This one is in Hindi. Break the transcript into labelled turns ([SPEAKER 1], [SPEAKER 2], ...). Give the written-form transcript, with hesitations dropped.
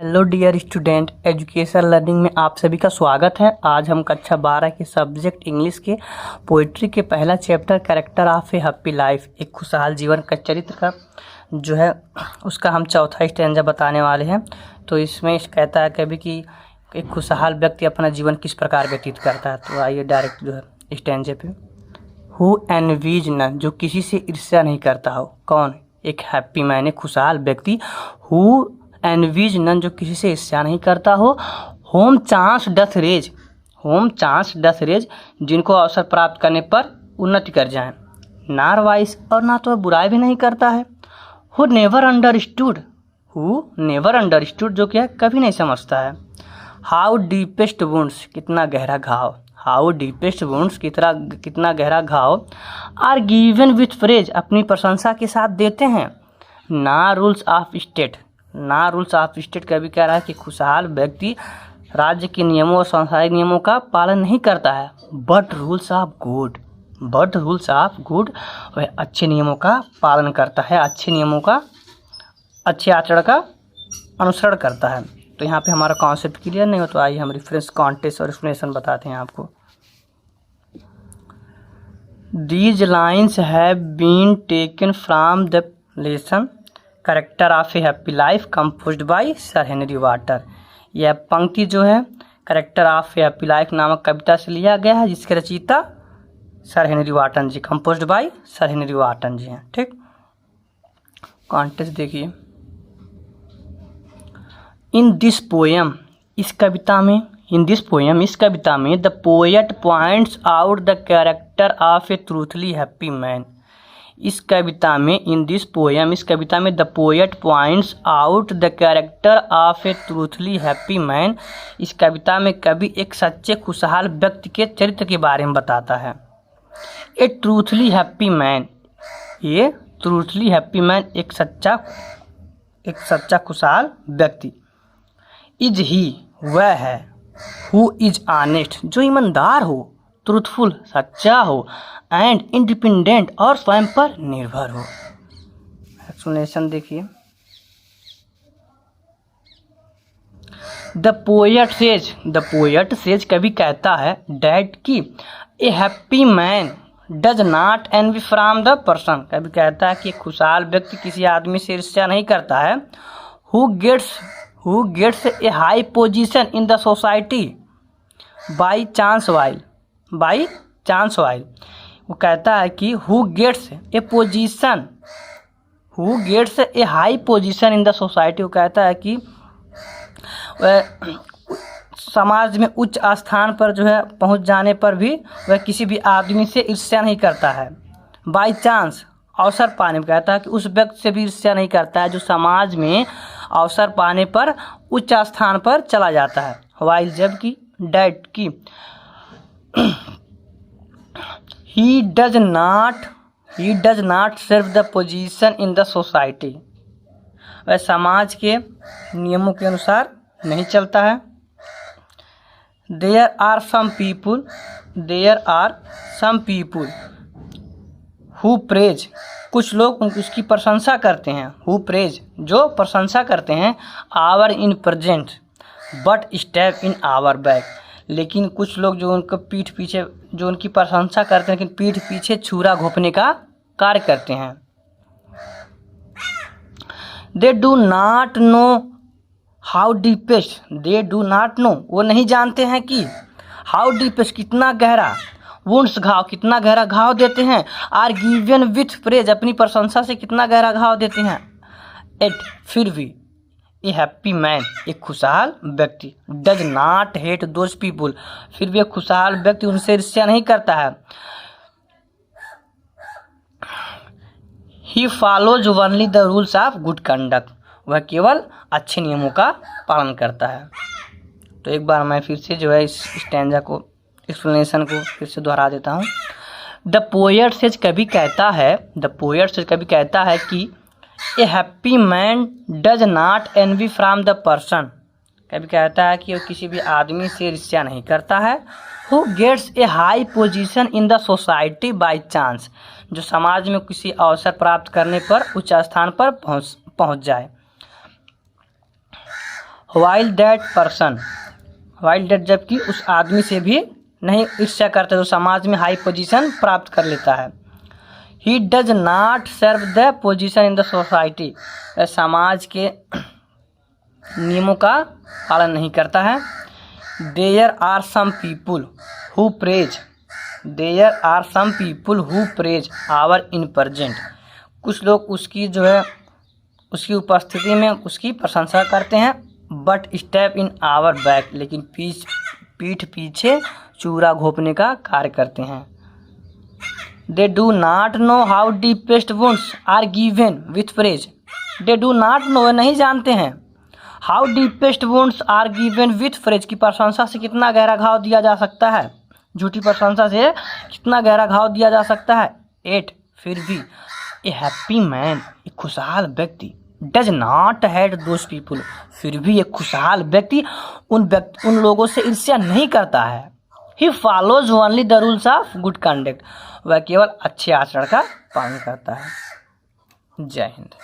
[SPEAKER 1] Hello dear student, education learning में आप सभी का स्वागत है। आज हम कक्षा 12 के सब्जेक्ट इंग्लिश के पोइट्री के पहला chapter character of a happy life, एक खुशहाल जीवन का चरित्र का जो है उसका हम चौथा स्टैंजा बताने वाले हैं। तो इसमें कहता है कभी कि एक खुशहाल व्यक्ति अपना जीवन किस प्रकार व्यतीत करता है। तो आइए डायरेक्ट जो है स्टैंजे पे। हु एनवीज नन, जो किसी से ईर्ष्या नहीं करता हो। कौन? एक हैप्पी मैन, एक खुशहाल व्यक्ति। हु एनवीज नन, जो किसी से ईर्ष्या नहीं करता हो। Whom chance doth raise, whom chance doth raise, जिनको अवसर प्राप्त करने पर उन्नति कर जाएं। नार वाइस, और ना तो बुराई भी नहीं करता है। Who never understood, who never understood, जो क्या कभी नहीं समझता है। हाउ डीपेस्ट वुंड्स, कितना गहरा घाव। हाउ डीपेस्ट वुंड्स, कितना गहरा घाव। आर गिवन विथ प्रेज, अपनी प्रशंसा के साथ देते हैं। ना रूल्स ऑफ स्टेट, ना रूल्स ऑफ स्टेट कभी कह रहा है कि खुशहाल व्यक्ति राज्य के नियमों और सांसारिक नियमों का पालन नहीं करता है। But rules of good, but rules of good, वह अच्छे नियमों का पालन करता है, अच्छे नियमों का, अच्छे आचरण का अनुसरण करता है। तो यहाँ पे हमारा कॉन्सेप्ट क्लियर नहीं हो तो आइए हम रेफरेंस, कॉन्टेक्स्ट और एक्सप्लेनेशन बताते हैं आपको। These lines have been taken from the lesson character of a happy life composed by sir Henry Wotton. यह पंक्ति जो है character of a happy life नामक कविता से लिया गया है, जिसके रचयिता sir Henry Wotton ji, composed by sir Henry Wotton ji हैं। ठीक, कॉन्टेक्स्ट देखिए। इन दिस पोएम, इस कविता में, इन दिस पोएम, इस कविता में the poet points out the character of a truly happy man. इस कविता में, इन दिस पोएम, इस कविता में the poet points out the character of a truly happy man. इस कविता में कवि एक सच्चे खुशहाल व्यक्ति के चरित्र के बारे में बताता है। ए ट्रूथली हैप्पी मैन, ये ट्रूथली हैप्पी मैन एक सच्चा खुशहाल व्यक्ति। इज ही, वह है। हु इज ऑनेस्ट, जो ईमानदार हो। ट्रूथफुल, सच्चा हो। एंड इंडिपेंडेंट, और स्वयं पर निर्भर हो। एक्सप्लेनेशन देखिए। द पोएट सेज, कवि कहता है डैट की ए happy man does not N V from the person, कवि कहता है कि खुशहाल व्यक्ति किसी आदमी से ईर्ष्या नहीं करता है। Who gets a high position in the society by chance while, वो कहता है कि who gets a high position in the society, वो कहता है कि वह समाज में उच्च स्थान पर जो है पहुंच जाने पर भी वह किसी भी आदमी से ईर्ष्या नहीं करता है। बाई चांस, अवसर पाने में, कहता है कि उस व्यक्ति से भी ईर्ष्या नहीं करता है जो समाज में अवसर पाने पर उच्च स्थान पर चला जाता है। वाइल, जबकि डैट की He does not serve the position in the society, वह समाज के नियमों के अनुसार नहीं चलता है। There are some people who praise, कुछ लोग उसकी प्रशंसा करते हैं। Who praise, जो प्रशंसा करते हैं। Our in present but stab in our back, लेकिन कुछ लोग जो उनको पीठ पीछे, जो उनकी प्रशंसा करते हैं लेकिन पीठ पीछे छुरा घोंपने का कार्य करते हैं। They do not know how deepest, वो नहीं जानते हैं कि हाउ डीपेस्ट, कितना गहरा। वुंड्स, घाव, कितना गहरा घाव देते हैं। आर गिवन विथ प्रेज, अपनी प्रशंसा से कितना गहरा घाव देते हैं। एट, फिर भी ए हैप्पी मैन, एक खुशहाल व्यक्ति। Does not hate those people, फिर भी एक खुशहाल व्यक्ति उनसे ईर्ष्या नहीं करता है। He follows only the rules of good conduct, वह केवल अच्छे नियमों का पालन करता है। तो एक बार मैं फिर से जो है इस स्टैंजा को, एक्सप्लेनेशन को फिर से दोहरा देता हूँ। द पोएट सेज, कवि कहता है कि ए happy man does not N V from the person, कभी कहता है कि वो किसी भी आदमी से ईर्ष्या नहीं करता है। Who gets a high position in the society by chance, जो समाज में किसी अवसर प्राप्त करने पर उच्च स्थान पर पहुंच जाए। While that person, while that जबकि उस आदमी से भी नहीं ईर्ष्या करते तो समाज में हाई पोजीशन प्राप्त कर लेता है। He does not serve the position in the society, समाज के नियमों का पालन नहीं करता है। There are some people who praise, there are some people who praise our in present, कुछ लोग उसकी जो है उसकी उपस्थिति में उसकी प्रशंसा करते हैं। But stab in our back, लेकिन पीठ पीछे चूरा घोंपने का कार्य करते हैं। They do not know how deepest wounds are given with praise, they do not know, नहीं जानते हैं। How deepest wounds are given with praise, की प्रशंसा से कितना गहरा घाव दिया जा सकता है, झूठी प्रशंसा से कितना गहरा घाव दिया जा सकता है। 8 फिर भी ए हैप्पी मैन, एक खुशहाल व्यक्ति, does not hate those people, फिर भी एक खुशहाल व्यक्ति उन लोगों से ईर्ष्या नहीं करता है। He follows only the rules of good conduct, वह केवल अच्छे आचरण का पालन करता है। जय हिंद।